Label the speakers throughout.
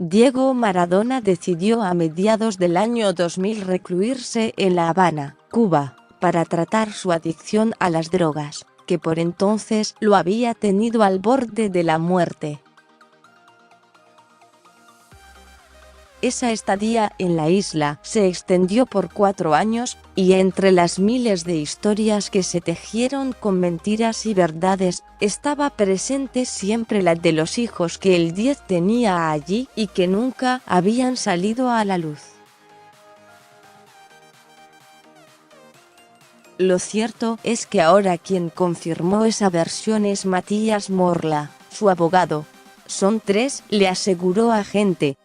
Speaker 1: Diego Maradona decidió a mediados del año 2000 recluirse en La Habana, Cuba, para tratar su adicción a las drogas, que por entonces lo había tenido al borde de la muerte. Esa estadía en la isla se extendió por 4 años, y entre las miles de historias que se tejieron con mentiras y verdades, estaba presente siempre la de los hijos que el 10 tenía allí y que nunca habían salido a la luz. Lo cierto es que ahora quien confirmó esa versión es Matías Morla, su abogado. Son 3, le aseguró a Gente.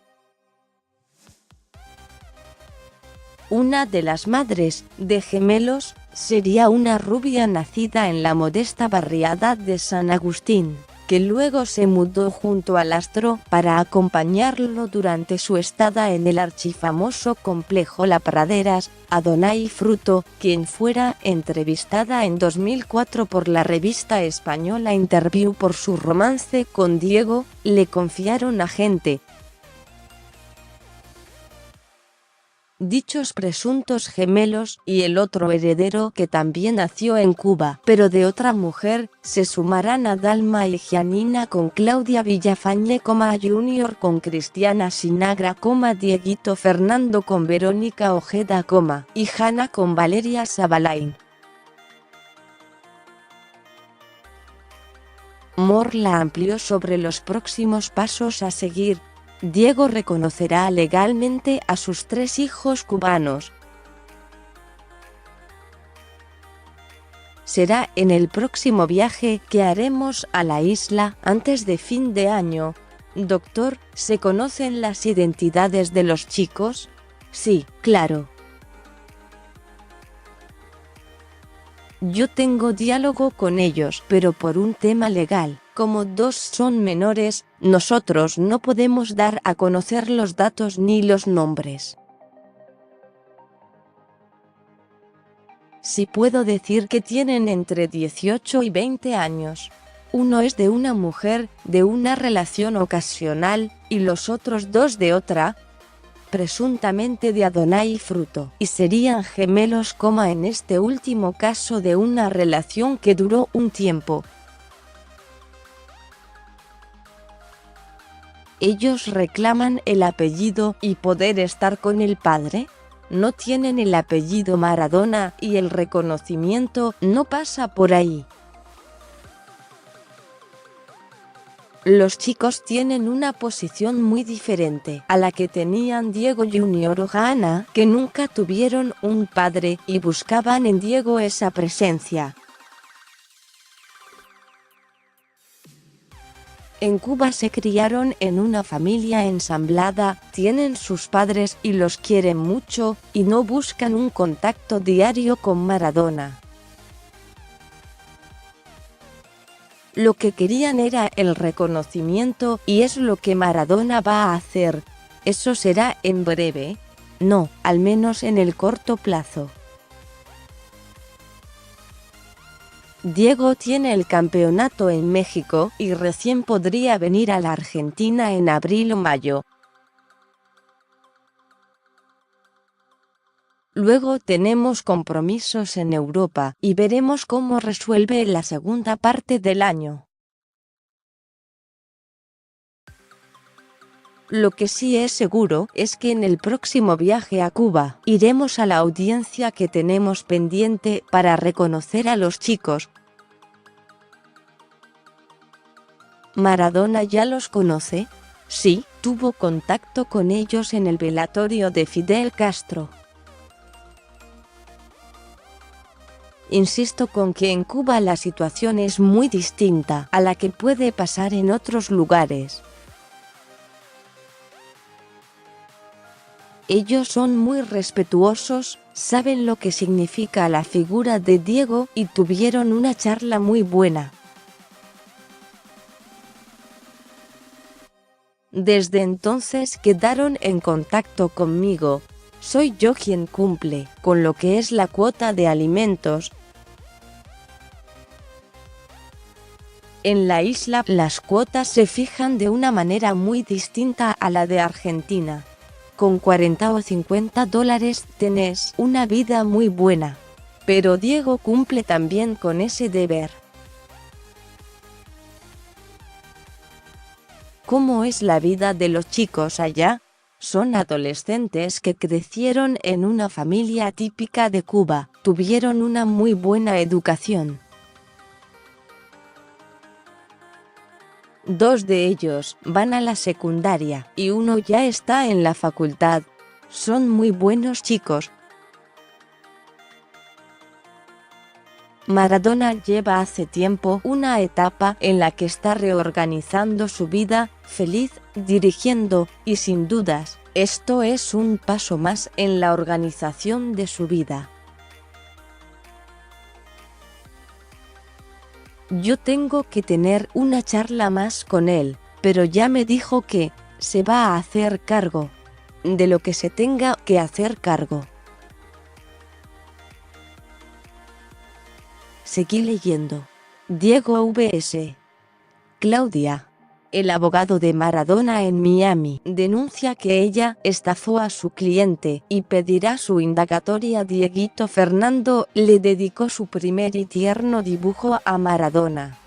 Speaker 1: Una de las madres de gemelos sería una rubia nacida en la modesta barriada de San Agustín, que luego se mudó junto al astro para acompañarlo durante su estada en el archifamoso complejo La Praderas, Adonay Fruto, quien fuera entrevistada en 2004 por la revista española Interview por su romance con Diego, le confiaron a Gente. Dichos presuntos gemelos y el otro heredero que también nació en Cuba, pero de otra mujer, se sumarán a Dalma y Gianina con Claudia Villafañe, Junior con Cristiana Sinagra, Dieguito Fernando con Verónica Ojeda, y Hanna con Valeria Sabalain. Morla amplió sobre los próximos pasos a seguir. Diego reconocerá legalmente a sus 3 hijos cubanos. Será en el próximo viaje que haremos a la isla antes de fin de año. Doctor, ¿se conocen las identidades de los chicos? Sí, claro. Yo tengo diálogo con ellos, pero por un tema legal. Como 2 son menores, nosotros no podemos dar a conocer los datos ni los nombres. Sí puedo decir que tienen entre 18 y 20 años. Uno es de una mujer, de una relación ocasional, y los otros 2 de otra, presuntamente de Adonay Fruto, y serían gemelos, en este último caso de una relación que duró un tiempo. Ellos reclaman el apellido y poder estar con el padre. No tienen el apellido Maradona y el reconocimiento no pasa por ahí. Los chicos tienen una posición muy diferente a la que tenían Diego Junior o Hanna, que nunca tuvieron un padre y buscaban en Diego esa presencia. En Cuba se criaron en una familia ensamblada, tienen sus padres y los quieren mucho, y no buscan un contacto diario con Maradona. Lo que querían era el reconocimiento, y es lo que Maradona va a hacer. ¿Eso será en breve? No, al menos en el corto plazo. Diego tiene el campeonato en México y recién podría venir a la Argentina en abril o mayo. Luego tenemos compromisos en Europa y veremos cómo resuelve la segunda parte del año. Lo que sí es seguro es que en el próximo viaje a Cuba iremos a la audiencia que tenemos pendiente para reconocer a los chicos. ¿Maradona ya los conoce? Sí, tuvo contacto con ellos en el velatorio de Fidel Castro. Insisto con que en Cuba la situación es muy distinta a la que puede pasar en otros lugares. Ellos son muy respetuosos, saben lo que significa la figura de Diego y tuvieron una charla muy buena. Desde entonces quedaron en contacto conmigo. Soy yo quien cumple con lo que es la cuota de alimentos. En la isla las cuotas se fijan de una manera muy distinta a la de Argentina. Con 40 o 50 dólares tenés una vida muy buena. Pero Diego cumple también con ese deber. ¿Cómo es la vida de los chicos allá? Son adolescentes que crecieron en una familia típica de Cuba, tuvieron una muy buena educación. 2 de ellos van a la secundaria y uno ya está en la facultad. Son muy buenos chicos. Maradona lleva hace tiempo una etapa en la que está reorganizando su vida, feliz, dirigiendo, y sin dudas, esto es un paso más en la organización de su vida. Yo tengo que tener una charla más con él, pero ya me dijo que se va a hacer cargo de lo que se tenga que hacer cargo. Seguí leyendo. Diego vs. Claudia. El abogado de Maradona en Miami denuncia que ella estafó a su cliente y pedirá su indagatoria. Dieguito Fernando le dedicó su primer y tierno dibujo a Maradona.